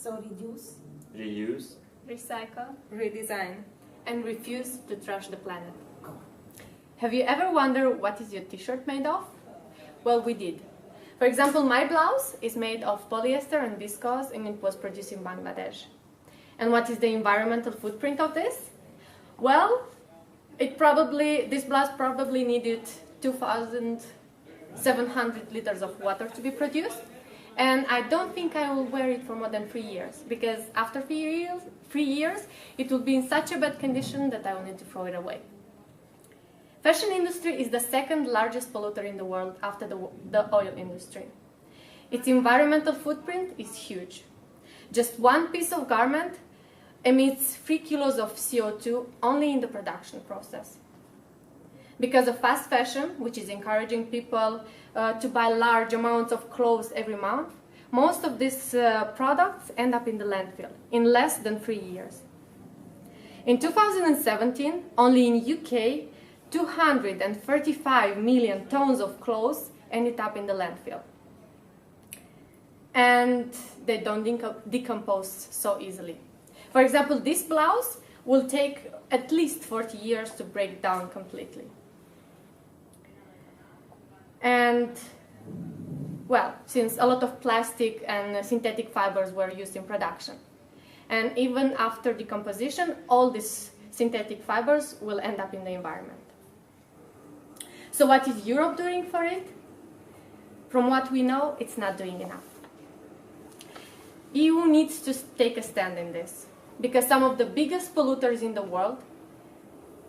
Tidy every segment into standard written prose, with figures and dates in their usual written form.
So reduce, reuse, recycle, redesign, and refuse to trash the planet. Have you ever wondered what is your t-shirt made of? Well, we did. For example, my blouse is made of polyester and viscose, and it was produced in Bangladesh. And what is the environmental footprint of this? Well, this blouse probably needed 2,700 liters of water to be produced. And I don't think I will wear it for more than 3 years, because after 3 years, it will be in such a bad condition that I will need to throw it away. Fashion industry is the second largest polluter in the world after the oil industry. Its environmental footprint is huge. Just one piece of garment emits 3 kilos of CO2 only in the production process. Because of fast fashion, which is encouraging people to buy large amounts of clothes every month, most of these products end up in the landfill in less than 3 years. In 2017, only in UK, 235 million tons of clothes ended up in the landfill. And they don't decompose so easily. For example, this blouse will take at least 40 years to break down completely. And, well, since a lot of plastic and synthetic fibers were used in production. And even after decomposition, all these synthetic fibers will end up in the environment. So what is Europe doing for it? From what we know, it's not doing enough. EU needs to take a stand in this, because some of the biggest polluters in the world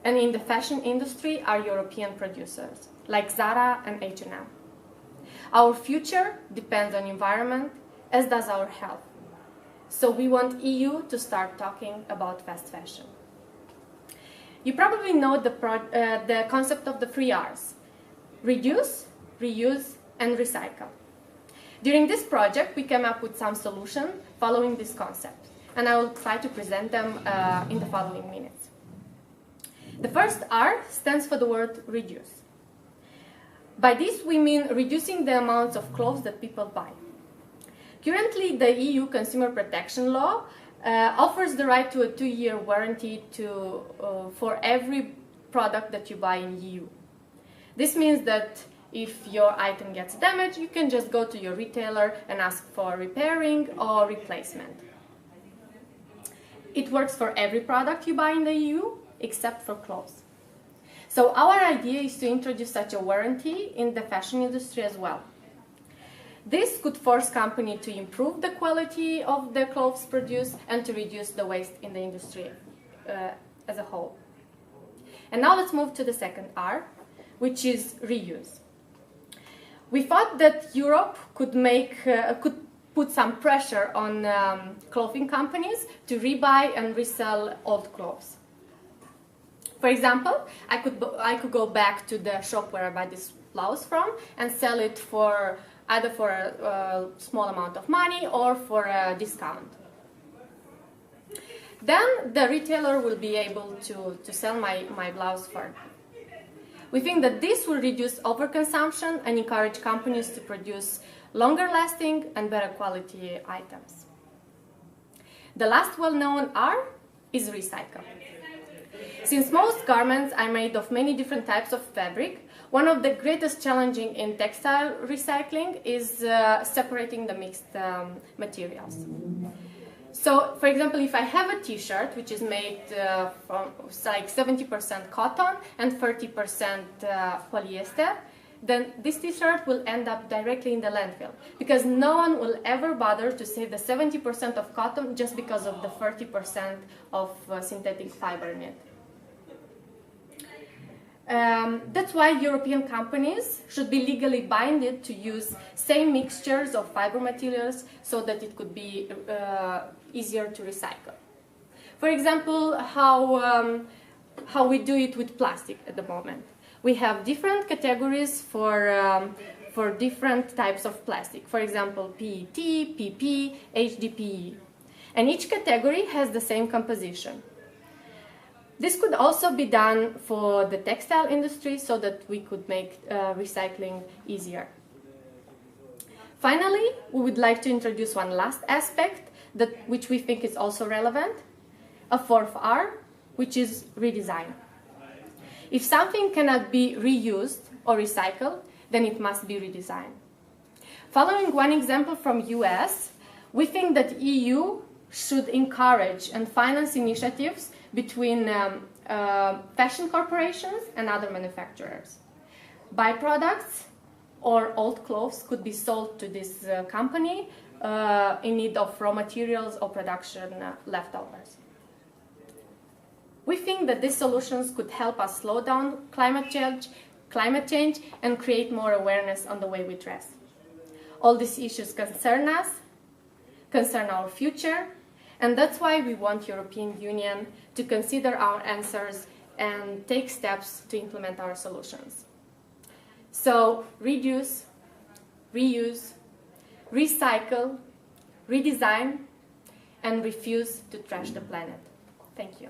and in the fashion industry are European producers, like Zara and H&M. Our future depends on environment, as does our health. So we want EU to start talking about fast fashion. You probably know the concept of the 3 R's: reduce, reuse, and recycle. During this project, we came up with some solutions following this concept, and I will try to present them in the following minutes. The first R stands for the word reduce. By this, we mean reducing the amounts of clothes that people buy. Currently, the EU Consumer Protection Law offers the right to a 2-year warranty for every product that you buy in EU. This means that if your item gets damaged, you can just go to your retailer and ask for repairing or replacement. It works for every product you buy in the EU, except for clothes. So our idea is to introduce such a warranty in the fashion industry as well. This could force companies to improve the quality of the clothes produced and to reduce the waste in the industry as a whole. And now let's move to the second R, which is reuse. We thought that Europe could put some pressure on clothing companies to rebuy and resell old clothes. For example, I could go back to the shop where I buy this blouse from and sell it for either for a small amount of money or for a discount. Then the retailer will be able to sell my blouse further. We think that this will reduce overconsumption and encourage companies to produce longer lasting and better quality items. The last well-known R is recycle. Since most garments are made of many different types of fabric, one of the greatest challenges in textile recycling is separating the mixed materials. So, for example, if I have a t-shirt which is made from like 70% cotton and 30% polyester, then this t-shirt will end up directly in the landfill, because no one will ever bother to save the 70% of cotton just because of the 30% of synthetic fiber in it. That's why European companies should be legally binded to use same mixtures of fiber materials so that it could be easier to recycle. For example, how we do it with plastic at the moment. We have different categories for different types of plastic. For example, PET, PP, HDPE. And each category has the same composition. This could also be done for the textile industry so that we could make recycling easier. Finally, we would like to introduce one last aspect which we think is also relevant, a fourth R, which is redesign. If something cannot be reused or recycled, then it must be redesigned. Following one example from US, we think that EU should encourage and finance initiatives between fashion corporations and other manufacturers. Byproducts or old clothes could be sold to this company in need of raw materials or production leftovers. We think that these solutions could help us slow down climate change and create more awareness on the way we dress. All these issues concern us, concern our future, and that's why we want European Union to consider our answers and take steps to implement our solutions. So reduce, reuse, recycle, redesign, and refuse to trash the planet. Thank you.